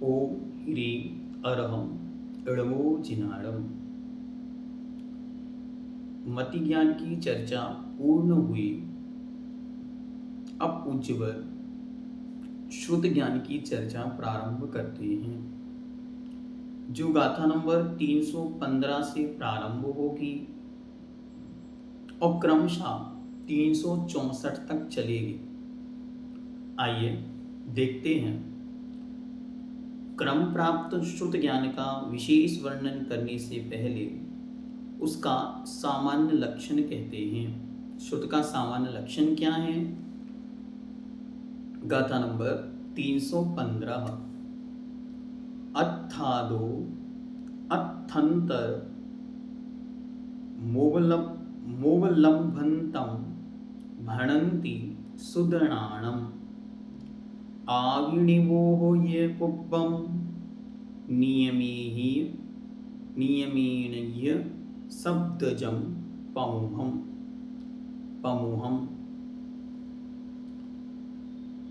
ओ ह्रीं अरहं इडमो जिनाड़म। मति ज्ञान की चर्चा पूर्ण हुई। अब पूज्यवर शुद्ध ज्ञान की चर्चा प्रारंभ करते हैं, जो गाथा नंबर 315 से प्रारंभ होगी और क्रमशः 364 तक चलेगी। आइए देखते हैं। क्रम प्राप्त शुद्ध ज्ञान का विशेष वर्णन करने से पहले उसका सामान्य लक्षण कहते हैं। शुद्ध का सामान्य लक्षण क्या है? गाथा नंबर 315। अत्थादो अत्थंतर मोवलंभन्तं भणन्ति सुदृणाणम् आविणिवोः ये पुब्बं नियमेन य शब्दजं पमुहम्।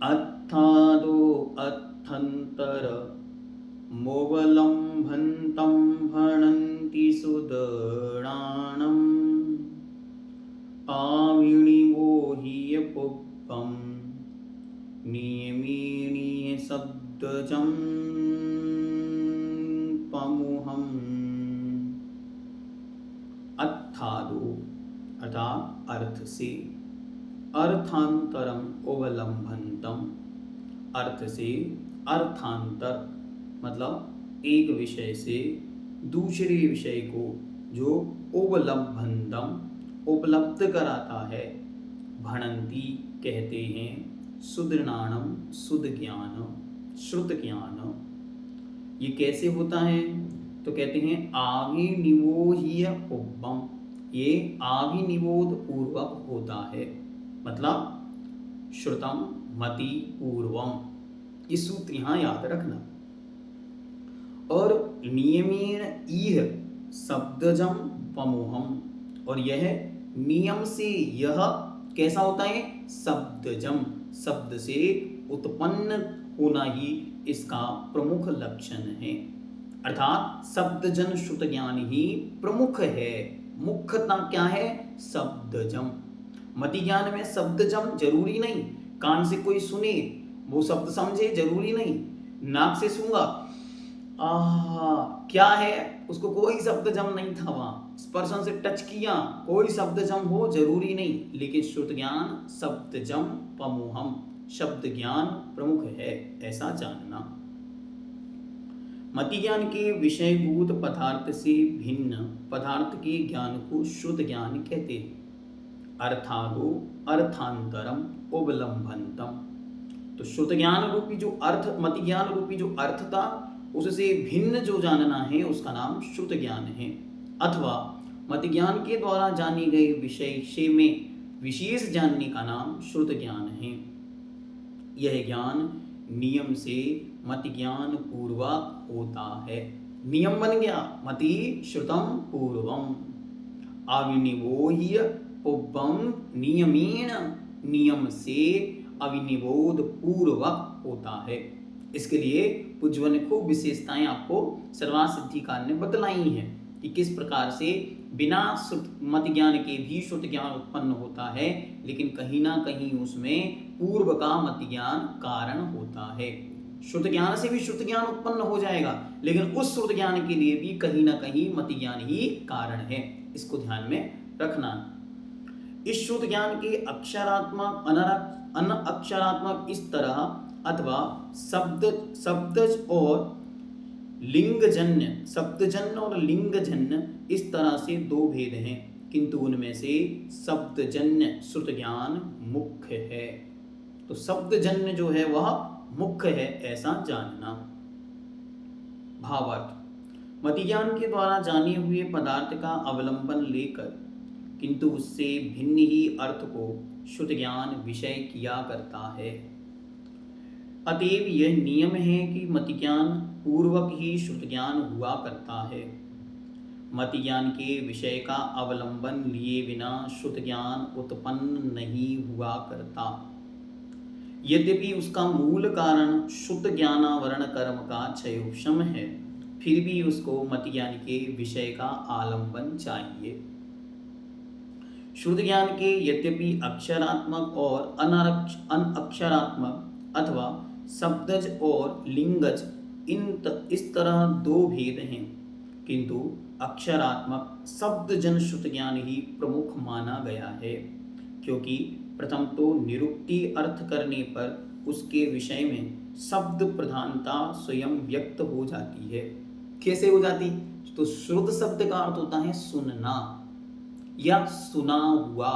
अत्थादो अत्थंतर मोवलंभन्तं भणन्ति सुदृढानम् आविणिवो हि पुब्बं नियमेन शब्दजं पमुहम्। अत्थादो अर्थात अर्थ से, अर्थांतरम अवलंबनतम अर्थ से अर्थांतर मतलब एक विषय से दूसरे विषय को जो अवलंबनतम उपलब्ध कराता है। भणंती कहते हैं सुदृणाणम शुद्ध ज्ञान, श्रुत ज्ञान। ये कैसे होता है? तो कहते हैं आविनिवोह्य पुब्बम, ये आविनिवोध पूर्वक होता है, मतलब श्रुतम मति पूर्वम। ये सूत्र यहाँ याद रखना। और नियमेन इह शब्दजम पमोहम, और यह नियम से यह कैसा होता है? शब्दजम, शब्द से उत्पन्न होना ही इसका प्रमुख लक्षण है। अर्थात शब्दजन शुद्ध ज्ञान ही प्रमुख है। मुख्यता क्या है? शब्दजम। मति ज्ञान में शब्दजम जरूरी नहीं। कान से कोई सुने वो शब्द समझे जरूरी नहीं। नाक से सूंघा क्या है उसको कोई शब्द जम नहीं था, वहां स्पर्शन से टच किया कोई शब्द जम हो जरूरी नहीं। लेकिन श्रुत ज्ञान शब्द जम पमोहम, शब्द ज्ञान प्रमुख है, ऐसा जानना। मति ज्ञान के विषयभूत पदार्थ से भिन्न पदार्थ के ज्ञान को शुद्ध ज्ञान कहते हैं। अर्थादो अर्थांतरम अवलंबनतम, तो शुद्ध ज्ञान रूपी जो अर्थ, मति ज्ञान रूपी जो अर्थ था उससे भिन्न जो जानना है उसका नाम शुद्ध ज्ञान है। अथवा मति ज्ञान के द्वारा जाने गए विषय में विशेष जानने का नाम शुद्ध ज्ञान है। यह ज्ञान नियम से मति ज्ञान पूर्वक होता है। नियम बन गया मति श्रुतम पूर्वम। अविनिवोह्य पुब्बम नियमेन, नियम से अविनिबोध पूर्वक होता है। इसके लिए पूज्यवर ने खूब विशेषताएं आपको सर्वार्थ सिद्धिकार ने बतलाई हैं कि किस प्रकार से बिना मति ज्ञान के भी शुद्ध ज्ञान उत्पन्न होता है, लेकिन कहीं ना कहीं उसमें पूर्व का मति ज्ञान कारण होता है। शुद्ध ज्ञान से भी शुद्ध ज्ञान उत्पन्न हो जाएगा, लेकिन उस शुद्ध ज्ञान के लिए भी कहीं ना कहीं मति ज्ञान ही कारण है। इसको ध्यान में रखना। इस शुद्ध ज्ञान के अक्षरात्मक अनअक्षरात्मक इस तरह अथवा शब्दज और लिंगजन्य, शब्दजन्य और लिंगजन्य इस तरह से दो भेद हैं, किंतु उनमें से शब्दजन्य श्रुत ज्ञान मुख्य है। तो शब्दजन्य जो है वह मुख्य है, ऐसा जानना। भावार्थ, मति ज्ञान के द्वारा जाने हुए पदार्थ का अवलंबन लेकर किंतु उससे भिन्न ही अर्थ को शुद्ध ज्ञान विषय किया करता है। अतएव यह नियम है कि मति ज्ञान पूर्वक ही शुद्ध ज्ञान हुआ करता है। मति ज्ञान के विषय का अवलंबन लिए बिना शुद्ध ज्ञान उत्पन्न नहीं हुआ करता। यद्यपि उसका मूल कारण शुद्ध ज्ञानावरण कर्म का क्षयोक्षम है, फिर भी उसको मत ज्ञान के विषय का आलंबन चाहिए। शुद्ध ज्ञान के यद्यपि अक्षरात्मक और अनअक्षरात्मक अथवा शब्दज और लिंगज इस तरह दो भेद हैं, किंतु अक्षरात्मक शब्दजन शुद्ध ज्ञान ही प्रमुख माना गया है, क्योंकि प्रथम तो निरुक्ति अर्थ करने पर उसके विषय में शब्द प्रधानता स्वयं व्यक्त हो जाती है। कैसे हो जाती? तो श्रुत शब्द का अर्थ होता है सुनना या सुना हुआ,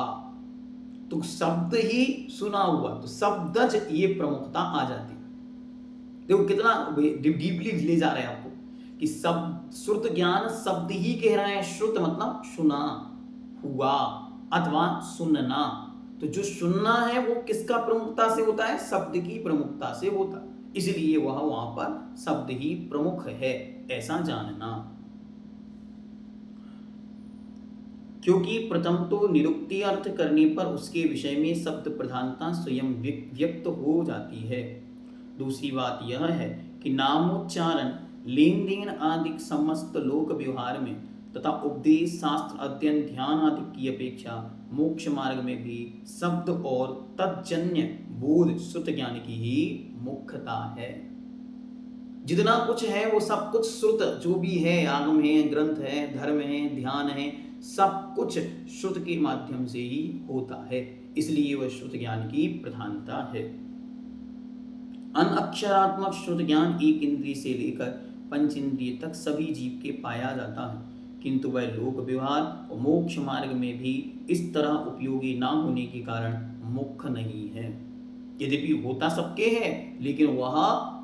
तो शब्द ही सुना हुआ, तो शब्दज ये प्रमुखता आ जाती। देखो कितना डीपली ले जा रहे हैं आपको कि शब्द श्रुत ज्ञान शब्द ही कह रहा है। श्रुत मतलब सुना हुआ अथवा सुनना, तो जो सुनना है वो किसका प्रमुखता से होता है? शब्द की प्रमुखता से होता है, इसलिए वह वहां पर शब्द ही प्रमुख है, ऐसा जानना। क्योंकि प्रथम तो निरुक्ति अर्थ करने पर उसके विषय में शब्द प्रधानता स्वयं व्यक्त हो जाती है। दूसरी बात यह है कि नामोच्चारण, लेन देन आदि समस्त लोक व्यवहार में तथा उपदेश, शास्त्र अध्ययन, ध्यान आदि की अपेक्षा मोक्ष मार्ग में भी शब्द और तज्जन्य बोध श्रुत ज्ञान की ही मुख्यता है। जितना कुछ है वो सब कुछ श्रुत, जो भी है, आगम है, ग्रंथ है, धर्म है, ध्यान है, सब कुछ श्रुत के माध्यम से ही होता है, इसलिए वह श्रुत ज्ञान की प्रधानता है। अनअक्षरात्मक श्रुत ज्ञान एक इंद्रिय से लेकर पंच इंद्रिय तक सभी जीव के पाया जाता है, किंतु वह लोक व्यवहार और मोक्ष मार्ग में भी इस तरह उपयोगी ना होने के कारण मुख्य नहीं है। यद्यपि होता सबके है, लेकिन वह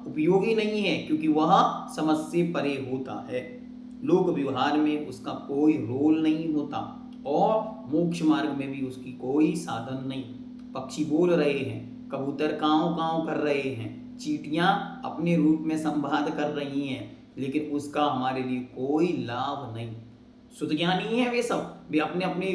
उपयोगी नहीं है, क्योंकि वह समझ से परे होता है। लोक व्यवहार में उसका कोई रोल नहीं होता और मोक्ष मार्ग में भी उसकी कोई साधन नहीं। पक्षी बोल रहे हैं, कबूतर काँव काँव कर रहे हैं, चींटियां अपने रूप में संवाद कर रही हैं, लेकिन उसका हमारे लिए कोई लाभ नहीं। शुद्ध ज्ञानी है वे सब, वे अपने अपने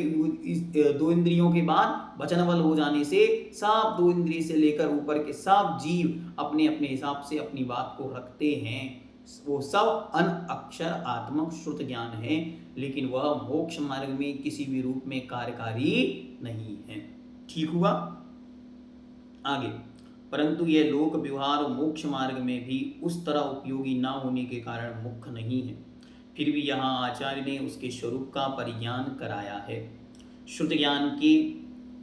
दो इंद्रियों के बाद वचनबल हो जाने से सब दो इंद्रिय से लेकर ऊपर के सब जीव अपने अपने हिसाब से अपनी बात को रखते हैं। वो सब अनअक्षरात्मक श्रुत ज्ञान है, लेकिन वह मोक्ष मार्ग में किसी भी रूप में कार्यकारी नहीं है। ठीक हुआ? आगे, परंतु यह लोक व्यवहार और मोक्ष मार्ग में भी उस तरह उपयोगी ना होने के कारण मुख्य नहीं है। फिर भी यहाँ आचार्य ने उसके स्वरूप का परिज्ञान कराया है। शुद्ध ज्ञान के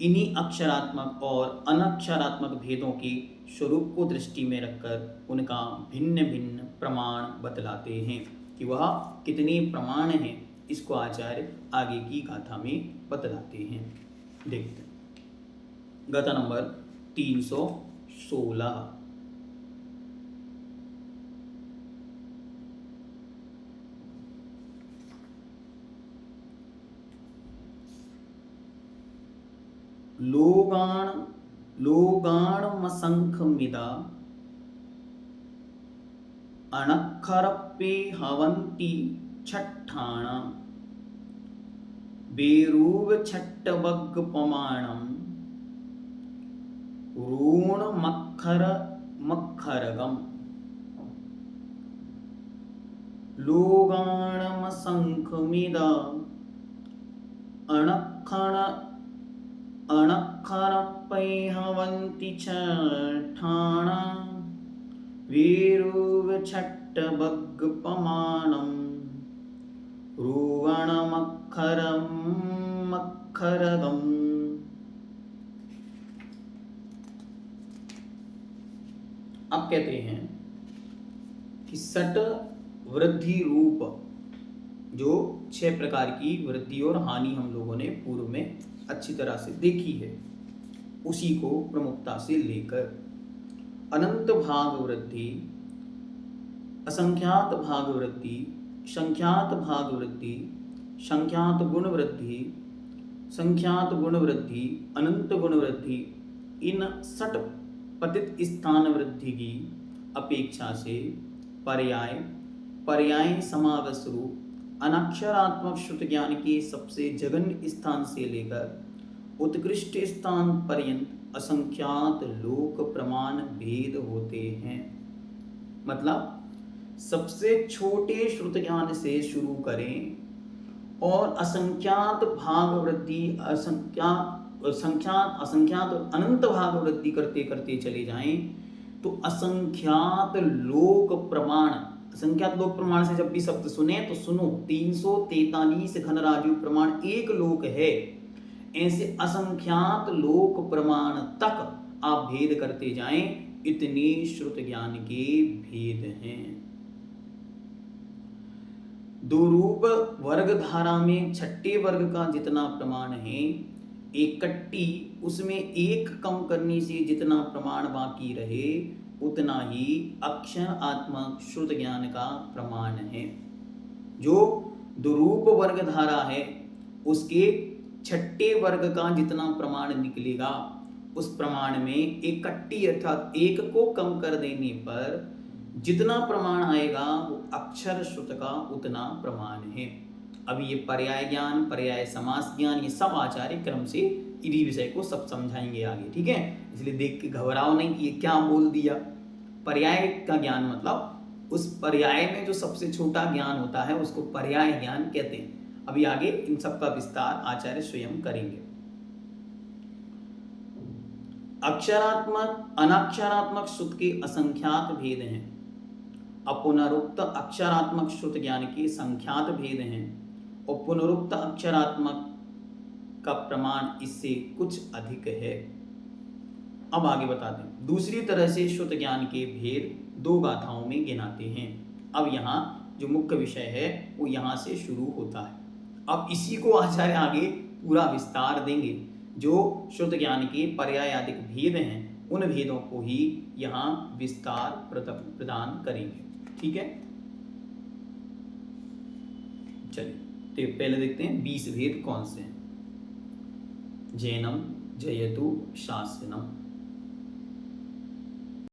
इन्हीं अक्षरात्मक और अनक्षरात्मक भेदों के स्वरूप को दृष्टि में रखकर उनका भिन्न भिन्न प्रमाण बतलाते हैं कि वह कितने प्रमाण हैं। इसको आचार्य आगे की गाथा में बतलाते हैं। देखते हैं गाथा नंबर 316। लोगाणमसंख्यमिदा अणक्षरप्ये हवन्ति छट्ठाणा बेरूवछट्टवग्गपमाणं ऋणमक्षरगम्। लोगाणमसंख्यमिदा अणक्षरप्ये हवन्ति छट्ठाणा बेरूवछट्टवग्गपमाणं ऋणमक्षरगम्। अब कहते हैं कि सट वृद्धि रूप, जो 6 प्रकार की वृद्धि और हानि हम लोगों ने पूर्व में अच्छी तरह से देखी है, उसी को प्रमुखता से लेकर अनंत भाग वृद्धि, असंख्यात भाग वृद्धि, संख्यात भाग वृद्धि, संख्यात गुण वृद्धि, संख्यात गुण वृद्धि, अनंत गुण वृद्धि, इन 6 पतित स्थान वृद्धि की अपेक्षा से पर्याय समावेश रूप अनक्षरात्मक श्रुत ज्ञान के सबसे जघन्य स्थान से लेकर उत्कृष्ट स्थान पर्यंत असंख्यात लोक प्रमाण भेद होते हैं। मतलब सबसे छोटे श्रुत ज्ञान से शुरू करें और असंख्यात भाग वृद्धि संख्यात असंख्यात और अनंत भाग वृद्धि करते करते चले जाएं तो असंख्यात लोक प्रमाण, असंख्यात लोक प्रमाण से जब भी शब्द सुने तो सुनो 343 घनराजु प्रमाण एक लोक है, ऐसे असंख्यात लोक प्रमाण तक आप भेद करते जाएं, इतने श्रुत ज्ञान के भेद हैं। दो रूप वर्ग धारा में छठे वर्ग का जितना प्रमाण है, इकट्ठी उसमें एक कम करने से जितना प्रमाण बाकी रहे उतना ही अक्षरात्मक श्रुत ज्ञान का प्रमाण है। जो द्वरूप वर्ग धारा है उसके छठे वर्ग का जितना प्रमाण निकलेगा उस प्रमाण में इकट्ठी अर्थात एक को कम कर देने पर जितना प्रमाण आएगा वो अक्षर श्रुत का उतना प्रमाण है। अभी ये पर्याय ज्ञान, पर्याय समास ज्ञान, ये सब आचार्य क्रम से इसी विषय को सब समझाएंगे आगे, ठीक है। इसलिए देख के घबराओ नहीं कि ये क्या बोल दिया। पर्याय का ज्ञान मतलब उस पर्याय में जो सबसे छोटा ज्ञान होता है उसको पर्याय ज्ञान कहते हैं। अभी आगे इन सब का विस्तार आचार्य स्वयं करेंगे। अक्षरात्मक अनाक्षरात्मक श्रुत के असंख्यात भेद हैं। अपुनरुक्त अक्षरात्मक श्रुत ज्ञान के संख्यात भेद हैं और पुनरुक्त अक्षरात्मक का प्रमाण इससे कुछ अधिक है। अब आगे बताते हैं। दूसरी तरह से श्रुत ज्ञान के भेद दो गाथाओं में गिनाते हैं। अब यहाँ जो मुख्य विषय है वो यहाँ से शुरू होता है। अब इसी को आचार्य आगे पूरा विस्तार देंगे। जो श्रुत ज्ञान के पर्यायादिक भेद हैं उन भेदों को ही यहाँ विस्तार प्रदान करेंगे, ठीक है। चलिए तो पहले देखते हैं 20 भेद कौन से हैं। जैनम जयतु शासनम।